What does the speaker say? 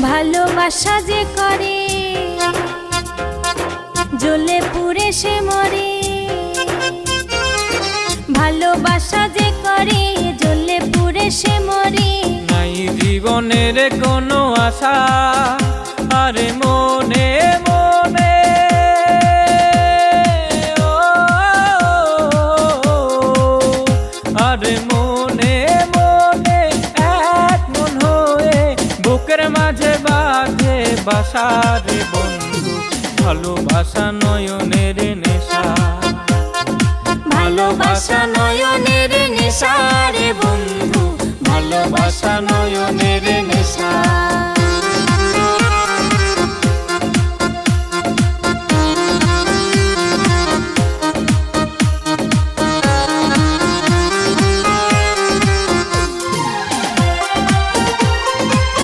ভালোবাসা যে করে জ্বলে পুড়ে সে মরে, ভালোবাসা যে করে জ্বলে পুড়ে সে মরে। নাই জীবনের কোনো আশা আরে মনে মনে, আরে মনে মনে এক মন হয়ে বুকের মাঝে বাঁধে বাসা রে বন্ধু। ভালোবাসা নয়নের নেশা, ভালোবাসা নয়নের নেশা রে বন্ধু, ভালোবাসা নয়নের নেশা।